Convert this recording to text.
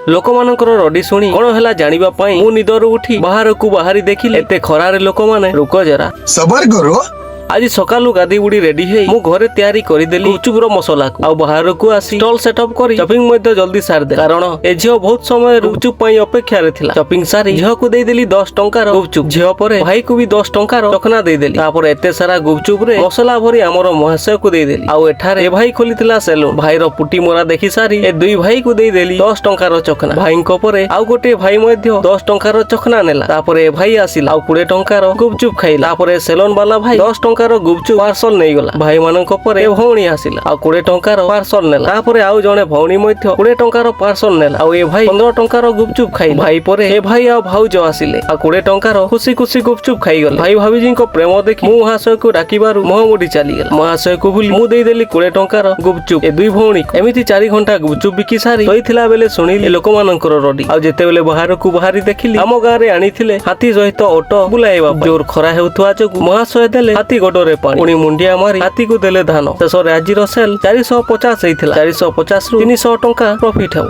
ଲୋକମାନଙ୍କର ରଡି ଶୁଣି କଣ ହେଲା ଜାଣିବା ପାଇଁ ମୁଁ ନିଦରୁ ଉଠି ବାହାରକୁ ବାହାରି ଦେଖିଲି ଏତେ ଖରାରେ ଲୋକମାନେ ରୋକ ଜରା। सबर करो। ଆଜି ସକାଳୁ ଗାଧି ବୁଡି ରେଡି ହେଇ ମୁଁ ଘରେ ତିଆରି କରିଦେଲି ଗୁପଚୁପର ମସଲାକୁ ଆଉ ବାହାରକୁ ଆସି ଷ୍ଟଲ ସେଟଅପ୍ କରି ଚପିଂ ମଧ୍ୟ ଜଲ୍ଦି ସାରିଦେଲି କାରଣ ଏ ଝିଅ ବହୁତ ସମୟ ଗୁପଚୁପ ପାଇଁ ଅପେକ୍ଷାରେ ଥିଲା। ଚପିଂ ସାରି ଝିଅକୁ ଦେଇଦେଲି 10 ଟଙ୍କାର ଗୁପଚୁପ। ଝିଅ ପରେ ଭାଇକୁ ବି 10 ଟଙ୍କାର ଚକନା ଦେଇଦେଲି। ତାପରେ ଏତେ ସାରା ଗୁପଚୁପରେ ମସଲା ଭରି ଆମର ମହାଶୟକୁ ଦେଇଦେଲି। ଆଉ ଏଠାରେ ଏ ଭାଇ ଖୋଲିଥିଲା ସେଲୁନ। ଭାଇର ପୁଟି ମରା ଦେଖି ସାରି ଏ ଦୁଇ ଭାଇକୁ ଦେଇଦେଲି 10 ଟଙ୍କାର ଚକନା। ଭାଇଙ୍କ ପରେ ଆଉ ଗୋଟେ ଭାଇ ମଧ୍ୟ 10 ଟଙ୍କାର ଚକନା ନେଲା। ତାପରେ ଏ ଭାଇ ଆସିଲା ଆଉ 20 ଟଙ୍କାର ଗୁପଚୁପ ଖାଇଲା। ତାପରେ ସେଲୁନ ବାଲା ଭାଇ 10 ଟଙ୍କାର ଗୁପଚୁପ ପାର୍ସଲ ନେଇଗଲା। ଭାଇମାନଙ୍କ ପରେ ଏ ଭଉଣୀ ଆସିଲା ଆଉ 20 ଟଙ୍କାର ପାର୍ସଲ ନେଲା। ତାପରେ ଆଉ ଜଣେ ଭଉଣୀ ମଧ୍ୟ 20 ଟଙ୍କାର ପାର୍ସଲ ନେଲା ଆଉ ଏ ଭାଇ 15 ଟଙ୍କାର ଗୁପଚୁପ ଖାଇଲା। ଭାଇ ପରେ ଏ ଭାଇ ଆଉ ଭାଉଜ ଆସିଲେ ଆଉ 20 ଟଙ୍କାର ଖୁସି ଖୁସି ଗୁପଚୁପ ଖାଇଗଲେ। ଭାଇ ଭାବିଜୀଙ୍କ ପ୍ରେମ ଦେଖି ମୁଁ ମହାଶୟକୁ ଡାକିବାରୁ ମୁହଁ ମୋଡି ଚାଲିଗଲା। ମହାଶୟକୁ ଭୁଲି ମୁଁ ଦେଇଦେଲି 20 ଟଙ୍କାର ଗୁପଚୁପ ଏ ଦୁଇ ଭଉଣୀ। ଏମିତି 4 ଘଣ୍ଟା ଗୁପଚୁପ ବିକି ସାରି ଶୋଇଥିଲା ବେଳେ ଶୁଣିଲି ଲୋକମାନଙ୍କର ରଡି। ଆଉ ଯେତେବେଳେ ବାହାରକୁ ବାହାରି ଦେଖିଲି ଆମ ଗାଁରେ ଆଣିଥିଲେ ହାତୀ ସହିତ ଅଟୋ ବୁଲାଇବା ପାଇଁ। ଜୋର ଖରା ହେଉଥିବା ଯୋଗୁଁ ମହାଶୟ ଦେଲେ ହାତୀ ଗୋଡରେ ପାଣି, ପୁଣି ମୁଣ୍ଡିଆ ମାରି ହାତୀକୁ ଦେଲେ ଧାନ। ଶେଷରେ ଆଜିର ସେଲ 450 ହେଇଥିଲା। 450 ରୁ 300 ଟଙ୍କା ପ୍ରଫିଟ ହେବ।